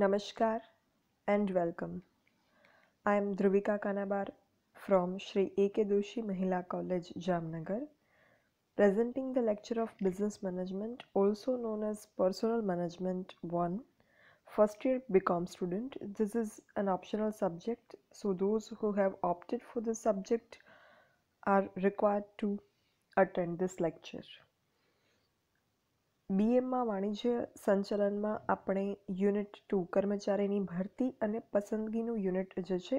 Namaskar and welcome. I am Dhruvika Kanabar from Shri A.K. Doshi Mahila College, Jamnagar, presenting the lecture of Business Management, also known as Personal Management 1, first year BCom student. This is an optional subject, so those who have opted for this subject are required to attend this lecture. બીએમમાં વાણિજ્ય સંચાલનમાં આપણે unit 2 કર્મચારીની ભરતી અને પસંદગીનું unit જે છે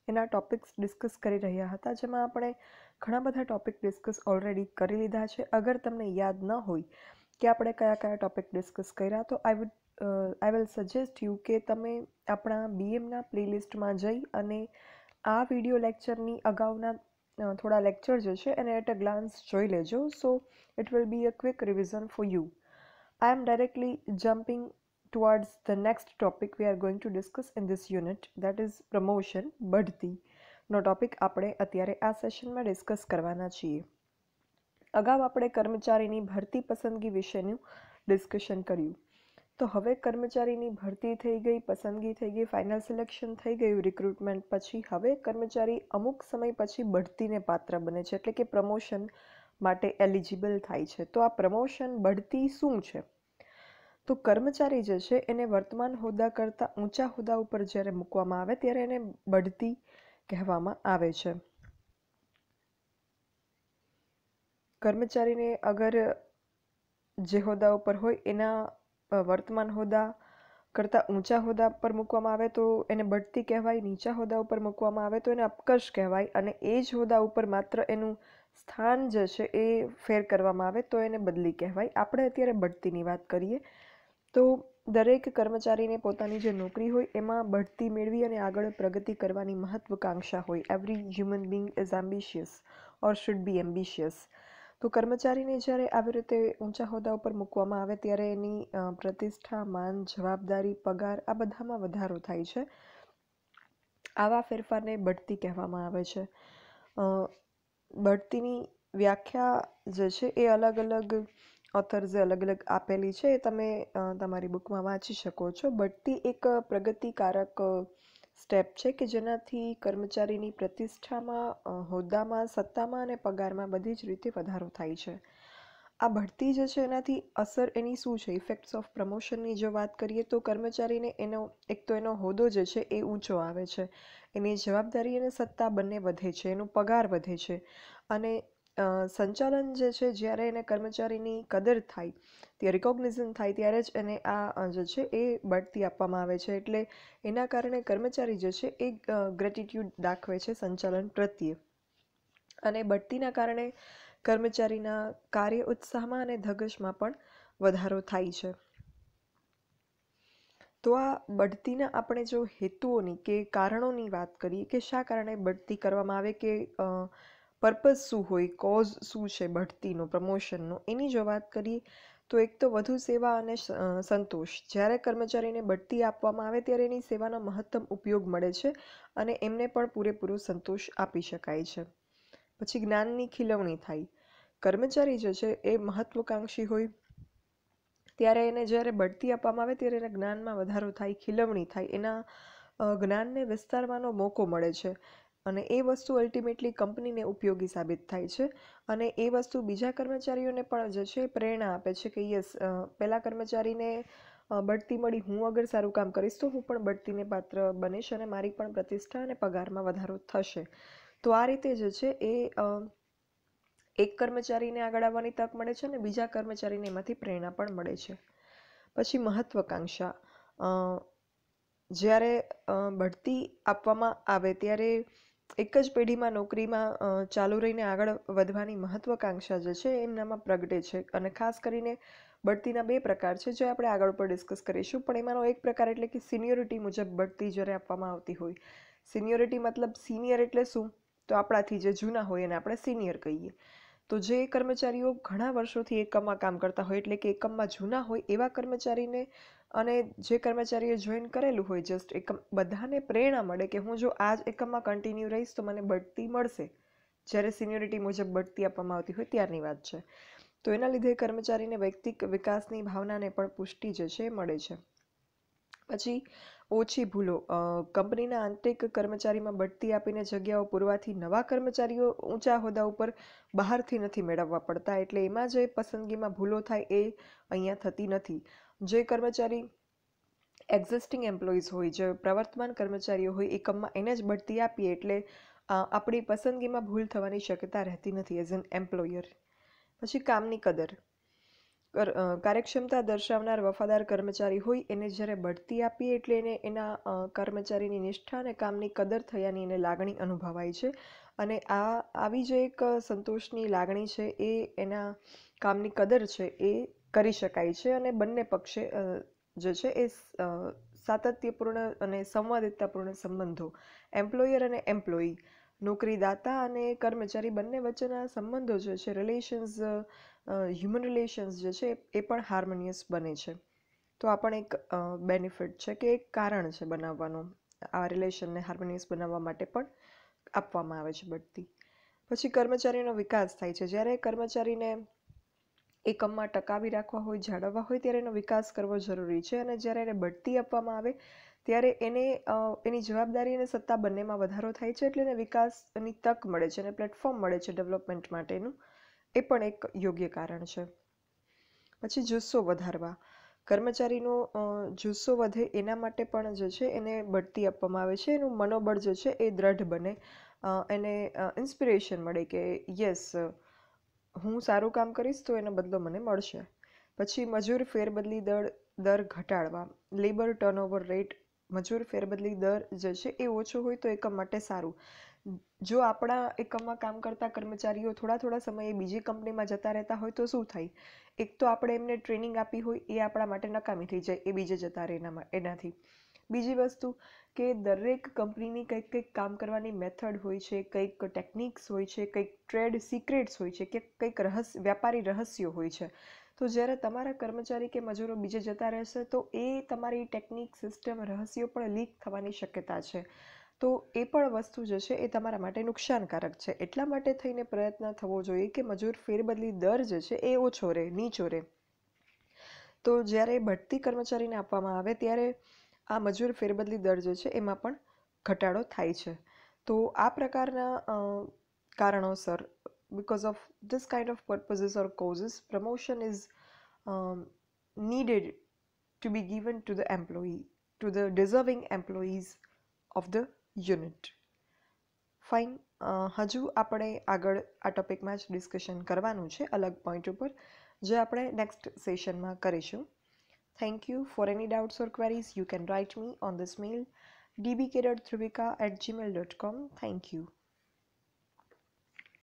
એના ટોપિક્સ ડિસ્કસ કરી રહ્યા હતા, જેમાં આપણે ઘણા બધા ટોપિક ડિસ્કસ ઓલરેડી કરી લીધા છે. અગર તમને યાદ ન હોય કે આપણે કયા કયા ટોપિક ડિસ્કસ કર્યા, તો આઈ વિલ સજેસ્ટ યુ કે તમે આપણા બીએમના પ્લેલિસ્ટમાં જઈ અને આ વિડીયો લેક્ચરની અગાઉના થોડા લેક્ચર જે છે એને એટ અ ગ્લાન્સ જોઈ લેજો. સો it will be a quick revision for you. I am directly jumping towards the next topic we are going to discuss in this unit, that is promotion, બઢતી નો topic આપણે અત્યારે આ સેશનમાં discuss કરવાના છીએ. અગાઉ આપણે કર્મચારીની ભરતી પસંદગી વિશેનું ડિસ્કશન કર્યું. તો હવે કર્મચારીની ભરતી થઈ ગઈ, પસંદગી થઈ ગઈ, ફાઇનલ સિલેક્શન થઈ ગયું રિક્રુટમેન્ટ પછી. હવે કર્મચારી અમુક સમય પછી બઢતીને પાત્ર બને છે, એટલે કે પ્રમોશન માટે એલિજિબલ થાય છે. તો આ પ્રમોશન બઢતી શું છે? તો કર્મચારી જે છે એને વર્તમાન હોદ્દા કરતાં ઊંચા હોદ્દા ઉપર જ્યારે મૂકવામાં આવે ત્યારે એને બઢતી કહેવામાં આવે છે. કર્મચારીને અગર જે હોદ્દા ઉપર હોય એના વર્તમાન હોદ્દા કરતાં ઊંચા હોદ્દા પર મૂકવામાં આવે તો એને બઢતી કહેવાય. નીચા હોદ્દા ઉપર મૂકવામાં આવે તો એને અપકર્ષ કહેવાય. અને એ જ હોદ્દા ઉપર માત્ર એનું સ્થાન જે છે એ ફેર કરવામાં આવે તો એને બદલી કહેવાય. આપણે અત્યારે બઢતીની વાત કરીએ તો દરેક કર્મચારીને પોતાની જે નોકરી હોય એમાં બઢતી મેળવી અને આગળ પ્રગતિ કરવાની મહત્વકાંક્ષા હોય. Every human being is ambitious or should be ambitious. તો કર્મચારીને જ્યારે આવી રીતે ઊંચા હોદ્દા ઉપર મૂકવામાં આવે ત્યારે એની પ્રતિષ્ઠા, માન, જવાબદારી, પગાર આ બધામાં વધારો થાય છે. આવા ફેરફારને બઢતી કહેવામાં આવે છે. બઢતીની વ્યાખ્યા જે છે એ અલગ અલગ ઓથર્સે અલગ અલગ આપેલી છે, એ તમે તમારી બુકમાં વાંચી શકો છો. બઢતી એક પ્રગતિકારક સ્ટેપ છે કે જેનાથી કર્મચારીની પ્રતિષ્ઠામાં, હોદ્દામાં, સત્તામાં અને પગારમાં બધી જ રીતે વધારો થાય છે. આ બઢતી જે છે એનાથી અસર એની શું છે? ઇફેક્ટ્સ ઓફ પ્રમોશનની જો વાત કરીએ તો કર્મચારીને એક તો એનો હોદ્દો જે છે એ ઊંચો આવે છે, એની જવાબદારી અને સત્તા બંને વધે છે, એનો પગાર વધે છે. અને સંચાલન જે છે, જ્યારે એને કર્મચારીની કદર થાય, તે રિકોગ્નિઝન થાય ત્યારે જ એને આ જે છે એ બઢતી આપવામાં આવે છે. એટલે એના કારણે કર્મચારી જે છે એ ગ્રેટિટ્યૂડ દાખવે છે સંચાલન પ્રત્યે. અને બઢતીના કારણે કર્મચારીના કાર્ય ઉત્સાહમાં અને ધગશમાં પણ વધારો થાય છે. તો આ બઢતીના આપણે જો હેતુઓની કે કારણોની વાત કરીએ કે શા કારણે બઢતી કરવામાં આવે, કે પર્પઝ શું હોય, કોઝ શું છે બઢતીનો, પ્રમોશનનો, એની જો વાત કરીએ તો એક તો વધુ સેવા અને સંતોષ. જ્યારે કર્મચારીને બઢતી આપવામાં આવે ત્યારે એની સેવાનો મહત્તમ ઉપયોગ મળે છે અને એમને પણ પૂરેપૂરો સંતોષ આપી શકાય છે. પછી જ્ઞાનની ખીલવણી થાય. કર્મચારી જે છે એ મહત્વકાંક્ષી હોય ત્યારે એને જ્યારે બઢતી આપવામાં આવે ત્યારે એના જ્ઞાનમાં વધારો થાય, ખીલવણી થાય, એના જ્ઞાનને વિસ્તારવાનો મોકો મળે છે. અને એ વસ્તુ અલ્ટિમેટલી કંપનીને ઉપયોગી સાબિત થાય છે. અને એ વસ્તુ બીજા કર્મચારીઓને પણ જે છે પ્રેરણા આપે છે કે યસ, પહેલા કર્મચારીને બઢતી મળી, હું અગર સારું કામ કરીશ તો હું પણ બઢતીને પાત્ર બનીશ અને મારી પણ પ્રતિષ્ઠા અને પગારમાં વધારો થશે. તો આ રીતે જે છે એ એક કર્મચારીને આગળ આવવાની તક મળે છે અને બીજા કર્મચારીને એમાંથી પ્રેરણા પણ મળે છે. પછી મહત્વકાંક્ષા. જ્યારે બઢતી આપવામાં આવે ત્યારે એક જ પેઢીમાં નોકરીમાં ચાલુ રહીને આગળ વધવાની મહત્વકાંક્ષા જે છે એમનામાં પ્રગટે છે. અને ખાસ કરીને બઢતીના બે પ્રકાર છે જે આપણે આગળ પર ડિસ્કસ કરીશું. પણ એમાંનો એક પ્રકાર એટલે કે સિનિયોરિટી મુજબ બઢતી જ્યારે આપવામાં આવતી હોય. સિનિયોરિટી મતલબ સિનિયર એટલે શું? તો આપણાથી જે જૂના હોય એને આપણે સિનિયર કહીએ. તો જે કર્મચારીઓ ઘણા વર્ષોથી એકમમાં કામ કરતા હોય, એટલે કે એકમમાં જૂના હોય, એવા કર્મચારીને અને જે કર્મચારીએ જોઈન કરેલું હોય જસ્ટ એકમ, બધાને પ્રેરણા મળે કે હું જો આ જ એકમમાં કન્ટિન્યુ રહીશ તો મને બઢતી મળશે. જ્યારે સિનિયોરિટી મુજબ બઢતી આપવામાં આવતી હોય ત્યારની વાત છે. તો એના લીધે કર્મચારીને વૈયક્તિક વિકાસની ભાવનાને પણ પુષ્ટિ જે છે મળે છે. પછી ઓછી ભૂલો, કંપનીના આંતરિક કર્મચારીમાં બઢતી આપીને જગ્યાઓ પૂરવાથી નવા કર્મચારીઓ ઊંચા હોદ્દા ઉપર બહારથી નથી મેળવવા પડતા, એટલે એમાં જે પસંદગીમાં ભૂલો થાય એ અહીંયા થતી નથી. જે કર્મચારી એક્ઝિસ્ટિંગ એમ્પ્લોઈઝ હોય, જે પ્રવર્તમાન કર્મચારીઓ હોય એકમમાં, એને જ બઢતી આપીએ એટલે આપણી પસંદગીમાં ભૂલ થવાની શક્યતા રહેતી નથી એઝ એન એમ્પ્લોયર. પછી કામની કદર, કાર્યક્ષમતા દર્શાવનાર વફાદાર કર્મચારી હોય એને જ્યારે બઢતી આપીએ એટલે એને એના કર્મચારીની નિષ્ઠા અને કામની કદર થયાની એને લાગણી અનુભવાય છે, અને આવી જે એક સંતોષની લાગણી છે એ એના કામની કદર છે એ કરી શકાય છે, અને બંને પક્ષે જે છે એ સાતત્યપૂર્ણ અને સંવાદિતાપૂર્ણ સંબંધો, એમ્પ્લોયર અને એમ્પ્લોયી, નોકરીદાતા અને કર્મચારી બંને વચ્ચેના સંબંધો જે છે, રિલેશન્સ, હ્યુમન રિલેશન્સ જે છે એ પણ હાર્મોનિયસ બને છે. તો આ પણ એક બેનિફિટ છે કે એક કારણ છે બનાવવાનો, આ રિલેશનને હાર્મોનિયસ બનાવવા માટે પણ આપવામાં આવે છે બઢતી. પછી કર્મચારીનો વિકાસ થાય છે. જ્યારે કર્મચારીને એકમમાં ટકાવી રાખવા હોય, જાળવવા હોય ત્યારે એનો વિકાસ કરવો જરૂરી છે, અને જ્યારે એને બઢતી આપવામાં આવે ત્યારે એને એની જવાબદારી અને સત્તા બંનેમાં વધારો થાય છે, એટલે એને વિકાસની તક મળે છે અને પ્લેટફોર્મ મળે છે ડેવલપમેન્ટ માટેનું. એ પણ એક યોગ્ય કારણ છે. પછી જુસ્સો વધારવા, કર્મચારીનો જુસ્સો વધે એના માટે પણ જે છે એને બઢતી આપવામાં આવે છે. એનું મનોબળ જે છે એ દ્રઢ બને, એને ઇન્સ્પિરેશન મળે કે યસ, હું સારું કામ કરીશ તો એનો બદલો મને મળશે. પછી મજૂર ફેરબદલી દર ઘટાડવા, લેબર ટર્નઓવર રેટ, મજૂર ફેરબદલી દર જે છે એ ઓછો હોય તો એકમ માટે સારું. જો આપણા એકમમાં કામ કરતા કર્મચારીઓ થોડા સમયે બીજી કંપનીમાં જતા રહેતા હોય તો શું થાય? એક તો આપણે એમને ટ્રેનિંગ આપી હોય એ આપણા માટે નકામી થઈ જાય એ બીજે જતા રહે એનાથી. બીજી વસ્તુ કે દરેક કંપનીની કંઈક કામ કરવાની મેથડ હોય છે, કંઈક ટેકનિક્સ હોય છે, કંઈક ટ્રેડ સિક્રેટ્સ હોય છે, કે કંઈક વ્યાપારી રહસ્યો હોય છે. તો જ્યારે તમારા કર્મચારી કે મજૂરો બીજે જતા રહેશે તો એ તમારી ટેકનિક, સિસ્ટમ, રહસ્યો પણ લીક થવાની શક્યતા છે. તો એ પણ વસ્તુ જે છે એ તમારા માટે નુકસાનકારક છે. એટલા માટે થઈને પ્રયત્ન થવો જોઈએ કે મજૂર ફેરબદલી દર જે છે એ ઓછો રહે, નીચો રહે. તો જ્યારે બઢતી કર્મચારીને આપવામાં આવે ત્યારે આ મજૂર ફેરબદલી દર જે છે એમાં પણ ઘટાડો થાય છે. તો આ પ્રકારના કારણોસર, because of this kind of purposes or causes, promotion is needed to be given to the employee, to the deserving employees of the unit. Fine. હજુ આપણે આગળ આ ટોપિકમાં જ ડિસ્કશન કરવાનું છે અલગ પોઈન્ટ ઉપર, જે આપણે નેક્સ્ટ સેશનમાં કરીશું. Thank you. For any doubts or queries you can write me on this mail dbk.dhruvika@gmail.com. Thank you.